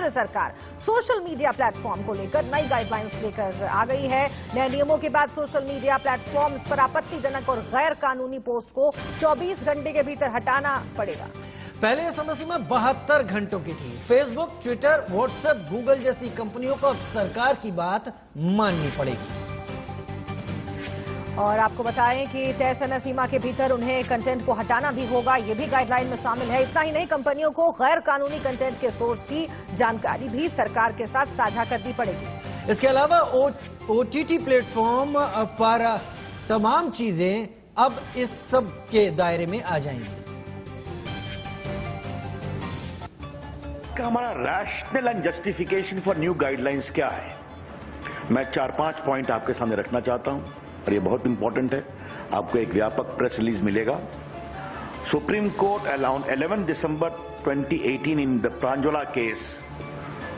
केंद्र सरकार social media platform को लेकर नई गाइडलाइंस लेकर आ गई है। नए नियमों के बाद सोशल मीडिया प्लेटफॉर्म्स पर आपत्तिजनक और गैर कानूनी पोस्ट को 24 घंटे के भीतर हटाना पड़ेगा। पहले यह समय सीमा 72 घंटों की थी। फेसबुक, ट्विटर, व्हाट्सएप, गूगल जैसी कंपनियों को अब सरकार की बात माननी पड़ेगी। और आपको बताएं कि तय समय सीमा के भीतर उन्हें कंटेंट को हटाना भी होगा, ये भी गाइडलाइन में शामिल है। इतना ही नहीं, कंपनियों को गैर कानूनी कंटेंट के सोर्स की जानकारी भी सरकार के साथ साझा करनी पड़ेगी। इसके अलावा OTT प्लेटफॉर्म पर तमाम चीजें अब इस सब के दायरे में आ जाएंगी। हमारा rational and justification for new guidelines क्या है, मैं 4-5 पॉइंट आपके सामने रखना चाहता हूं और ये बहुत इंपॉर्टेंट है। आपको एक व्यापक प्रेस रिलीज मिलेगा। Supreme court around 11 December 2018 in the प्रांजोला case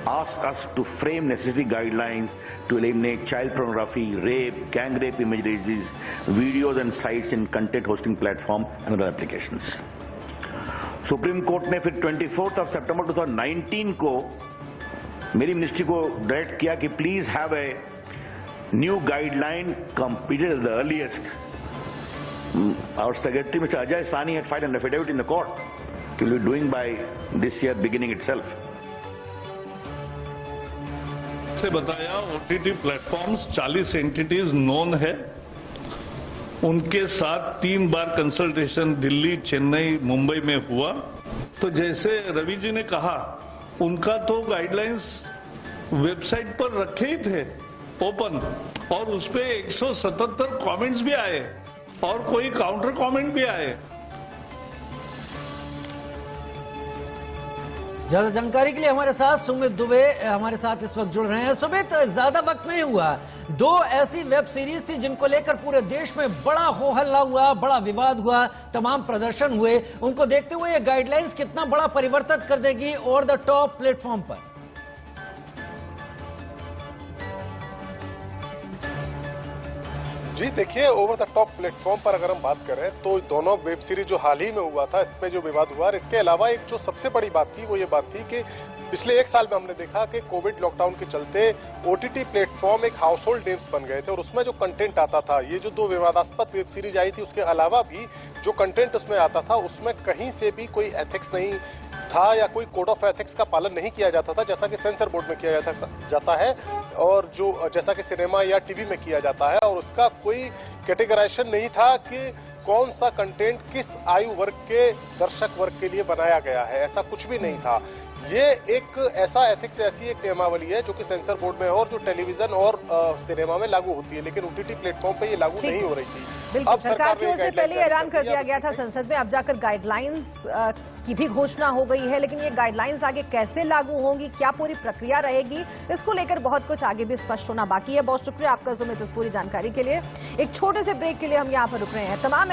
asked us to frame necessary guidelines to eliminate child pornography, rape, gang rape images, videos and sites in content hosting platform and other applications. Supreme court ने फिर 24 September 2019 को मेरी ministry को direct किया कि please have a new guideline completed at the earliest. Our secretary Mr. Ajay Sani had filed an affidavit in the court. He will be doing by this year beginning itself. से बताया OTT platforms 40 entities known है, उनके साथ 3 बार consultation Delhi, Chennai, Mumbai में हुआ। तो जैसे रवि जी ने कहा, उनका तो गाइडलाइंस वेबसाइट पर रखे ही थे ओपन, और उस पे 177 कमेंट्स भी आए और कोई काउंटर कमेंट भी आए। ज्यादा जानकारी के लिए हमारे साथ सुमित दुबे हमारे साथ इस वक्त जुड़ रहे हैं। सुमित, ज्यादा वक्त नहीं हुआ, 2 ऐसी वेब सीरीज थी जिनको लेकर पूरे देश में बड़ा हो हल्ला हुआ, बड़ा विवाद हुआ, तमाम प्रदर्शन हुए। उनको देखते हुए ये गाइडलाइंस कितना बड़ा परिवर्तन कर देगी ओवर द टॉप प्लेटफॉर्म पर? जी देखिए, ओवर द टॉप प्लेटफॉर्म पर अगर हम बात करें तो दोनों वेब सीरीज जो हाल ही में हुआ था, इसमें जो विवाद हुआ, और इसके अलावा एक जो सबसे बड़ी बात थी वो ये बात थी कि पिछले 1 साल में हमने देखा कि कोविड लॉकडाउन के चलते OTT प्लेटफॉर्म एक हाउस होल्ड नेम्स बन गए थे और उसमें जो कंटेंट आता था, ये जो 2 विवादास्पद वेब सीरीज आई थी, उसके अलावा भी जो कंटेंट उसमें आता था उसमें कहीं से भी कोई एथिक्स नहीं था या कोई कोड ऑफ एथिक्स का पालन नहीं किया जाता था, जैसा कि सेंसर बोर्ड में किया जाता है और जो जैसा कि सिनेमा या टीवी में किया जाता है। और उसका कोई कैटेगराइजेशन नहीं था कि कौन सा कंटेंट किस आयु वर्ग के दर्शक वर्ग के लिए बनाया गया है, ऐसा कुछ भी नहीं था। ये एक ऐसा एथिक्स, ऐसी एक नियमावली है जो कि सेंसर बोर्ड में और जो टेलीविजन और सिनेमा में लागू होती है, लेकिन OTT प्लेटफॉर्म पे ये लागू नहीं हो रही थी। बिल्कुल, सरकार की ओर से पहले ऐलान कर दिया गया था संसद में, अब जाकर गाइडलाइंस की भी घोषणा हो गई है। लेकिन ये गाइडलाइंस आगे कैसे लागू होंगी, क्या पूरी प्रक्रिया रहेगी, इसको लेकर बहुत कुछ आगे भी स्पष्ट होना बाकी है। बहुत शुक्रिया आपका सुमित इस पूरी जानकारी के लिए। एक छोटे से ब्रेक के लिए हम यहाँ पर रुक रहे हैं। तमाम